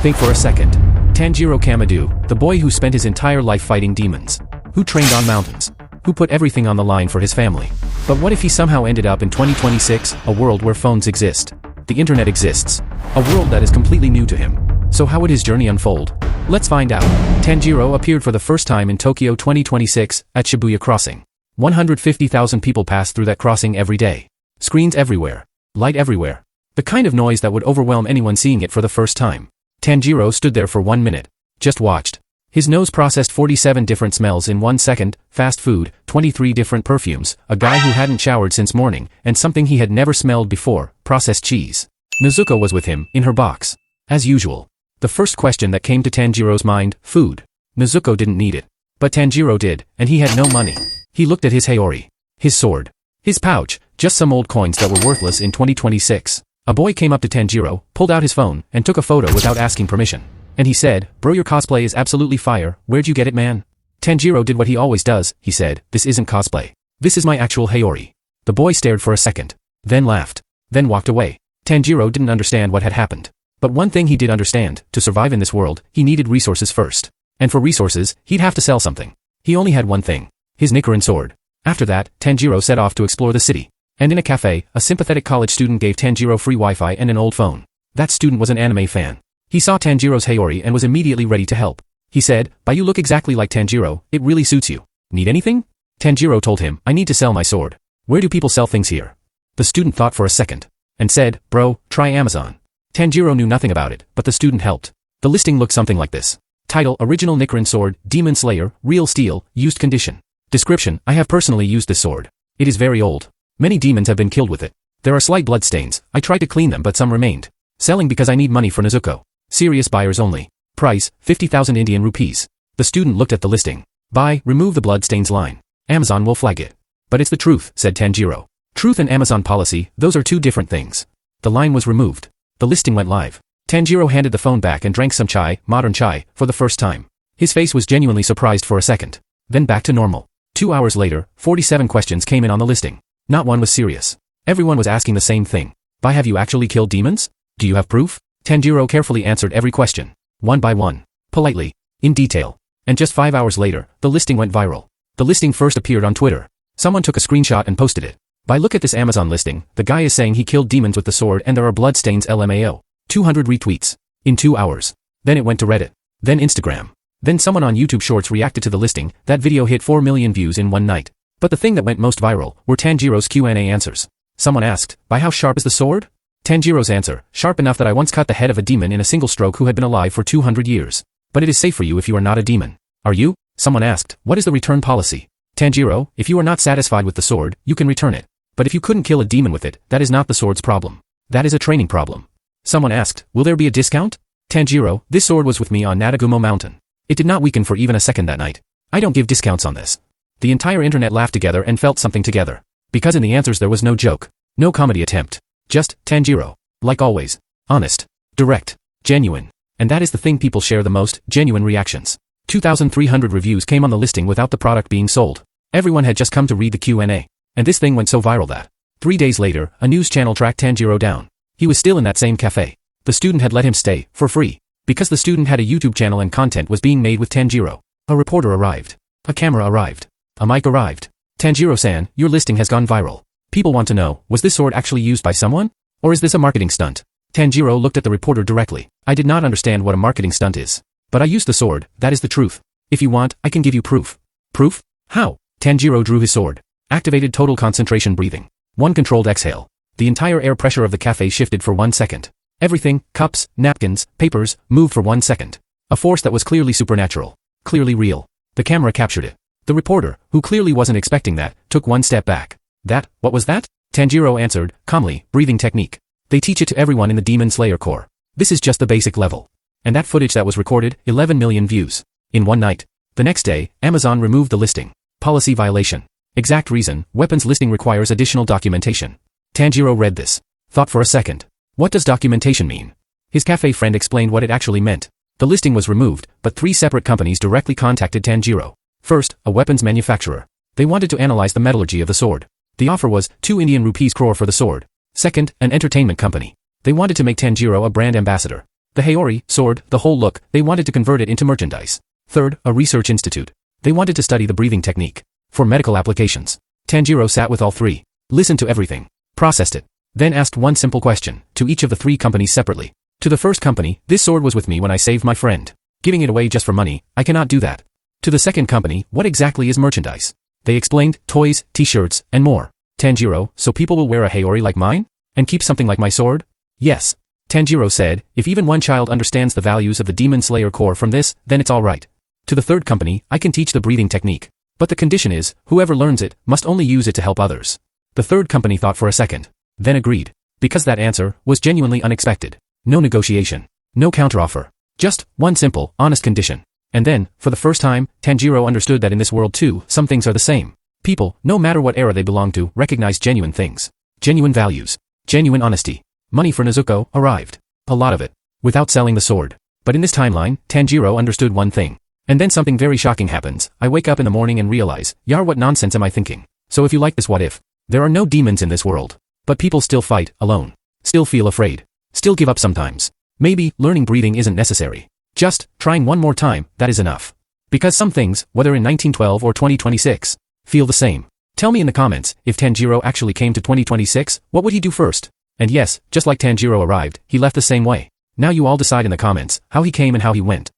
Think for a second. Tanjiro Kamado, the boy who spent his entire life fighting demons. Who trained on mountains. Who put everything on the line for his family. But what if he somehow ended up in 2026, a world where phones exist? The internet exists. A world that is completely new to him. So how would his journey unfold? Let's find out. Tanjiro appeared for the first time in Tokyo 2026, at Shibuya Crossing. 150,000 people pass through that crossing every day. Screens everywhere. Light everywhere. The kind of noise that would overwhelm anyone seeing it for the first time. Tanjiro stood there for 1 minute. Just watched. His nose processed 47 different smells in 1 second, fast food, 23 different perfumes, a guy who hadn't showered since morning, and something he had never smelled before, processed cheese. Nezuko was with him, in her box. As usual. The first question that came to Tanjiro's mind, food. Nezuko didn't need it. But Tanjiro did, and he had no money. He looked at his Hayori. His sword. His pouch, just some old coins that were worthless in 2026. A boy came up to Tanjiro, pulled out his phone, and took a photo without asking permission. And he said, "Bro, your cosplay is absolutely fire, where'd you get it, man?" Tanjiro did what he always does, he said, "This isn't cosplay. This is my actual Hayori." The boy stared for a second. Then laughed. Then walked away. Tanjiro didn't understand what had happened. But one thing he did understand, to survive in this world, he needed resources first. And for resources, he'd have to sell something. He only had one thing. His Nichirin Sword. After that, Tanjiro set off to explore the city. And in a cafe, a sympathetic college student gave Tanjiro free Wi-Fi and an old phone. That student was an anime fan. He saw Tanjiro's Hayori and was immediately ready to help. He said, "But you look exactly like Tanjiro, it really suits you. Need anything?" Tanjiro told him, "I need to sell my sword. Where do people sell things here?" The student thought for a second. And said, "Bro, try Amazon." Tanjiro knew nothing about it, but the student helped. The listing looked something like this. Title, Original Nichirin Sword, Demon Slayer, Real Steel, Used Condition. Description, I have personally used this sword. It is very old. Many demons have been killed with it. There are slight blood stains. I tried to clean them but some remained. Selling because I need money for Nezuko. Serious buyers only. Price, 50,000 Indian rupees. The student looked at the listing. Buy, remove the blood stains line. Amazon will flag it. But it's the truth, said Tanjiro. Truth and Amazon policy, those are two different things. The line was removed. The listing went live. Tanjiro handed the phone back and drank some chai, modern chai, for the first time. His face was genuinely surprised for a second. Then back to normal. 2 hours later, 47 questions came in on the listing. Not one was serious. Everyone was asking the same thing. Buy, have you actually killed demons? Do you have proof? Tanjiro carefully answered every question. One by one. Politely. In detail. And just 5 hours later, the listing went viral. The listing first appeared on Twitter. Someone took a screenshot and posted it. By look at this Amazon listing, the guy is saying he killed demons with the sword and there are blood stains LMAO. 200 retweets. In 2 hours. Then it went to Reddit. Then Instagram. Then someone on YouTube Shorts reacted to the listing. That video hit 4 million views in one night. But the thing that went most viral were Tanjiro's Q&A answers. Someone asked, "By how sharp is the sword?" Tanjiro's answer, "Sharp enough that I once cut the head of a demon in a single stroke who had been alive for 200 years. But it is safe for you if you are not a demon." Are you? Someone asked, "What is the return policy?" Tanjiro, "If you are not satisfied with the sword, you can return it. But if you couldn't kill a demon with it, that is not the sword's problem. That is a training problem." Someone asked, "Will there be a discount?" Tanjiro, "This sword was with me on Nadagumo Mountain. It did not weaken for even a second that night. I don't give discounts on this." The entire internet laughed together and felt something together. Because in the answers there was no joke. No comedy attempt. Just, Tanjiro. Like always. Honest. Direct. Genuine. And that is the thing people share the most, genuine reactions. 2,300 reviews came on the listing without the product being sold. Everyone had just come to read the Q&A. And this thing went so viral that 3 days later, a news channel tracked Tanjiro down. He was still in that same cafe. The student had let him stay, for free. Because the student had a YouTube channel and content was being made with Tanjiro. A reporter arrived. A camera arrived. A mic arrived. "Tanjiro-san, your listing has gone viral. People want to know, was this sword actually used by someone? Or is this a marketing stunt?" Tanjiro looked at the reporter directly. "I did not understand what a marketing stunt is. But I used the sword, that is the truth. If you want, I can give you proof." "Proof? How?" Tanjiro drew his sword. Activated total concentration breathing. One controlled exhale. The entire air pressure of the cafe shifted for 1 second. Everything, cups, napkins, papers, moved for 1 second. A force that was clearly supernatural. Clearly real. The camera captured it. The reporter, who clearly wasn't expecting that, took 1 step back. What was that?" Tanjiro answered, calmly, "Breathing technique. They teach it to everyone in the Demon Slayer Corps. This is just the basic level." And that footage that was recorded, 11 million views. In one night. The next day, Amazon removed the listing. Policy violation. Exact reason, weapons listing requires additional documentation. Tanjiro read this. Thought for a second. What does documentation mean? His cafe friend explained what it actually meant. The listing was removed, but 3 separate companies directly contacted Tanjiro. First, a weapons manufacturer. They wanted to analyze the metallurgy of the sword. The offer was 2 Indian rupees crore for the sword. Second, an entertainment company. They wanted to make Tanjiro a brand ambassador. The Haori, sword, the whole look, they wanted to convert it into merchandise. Third, a research institute. They wanted to study the breathing technique. For medical applications. Tanjiro sat with all three. Listened to everything. Processed it. Then asked one simple question, to each of the three companies separately. To the first company, this sword was with me when I saved my friend. Giving it away just for money, I cannot do that. To the second company, what exactly is merchandise? They explained, toys, t-shirts, and more. Tanjiro, so people will wear a Haori like mine? And keep something like my sword? Yes. Tanjiro said, if even one child understands the values of the Demon Slayer core from this, then it's alright. To the third company, I can teach the breathing technique. But the condition is, whoever learns it, must only use it to help others. The third company thought for a second. Then agreed. Because that answer was genuinely unexpected. No negotiation. No counteroffer. Just one simple, honest condition. And then, for the first time, Tanjiro understood that in this world too, some things are the same. People, no matter what era they belong to, recognize genuine things. Genuine values. Genuine honesty. Money for Nezuko arrived. A lot of it. Without selling the sword. But in this timeline, Tanjiro understood one thing. And then something very shocking happens. I wake up in the morning and realize, yar, what nonsense am I thinking? So if you like this what if? There are no demons in this world. But people still fight, alone. Still feel afraid. Still give up sometimes. Maybe, learning breathing isn't necessary. Just, trying one more time, that is enough. Because some things, whether in 1912 or 2026, feel the same. Tell me in the comments, if Tanjiro actually came to 2026, what would he do first? And yes, just like Tanjiro arrived, he left the same way. Now you all decide in the comments, how he came and how he went.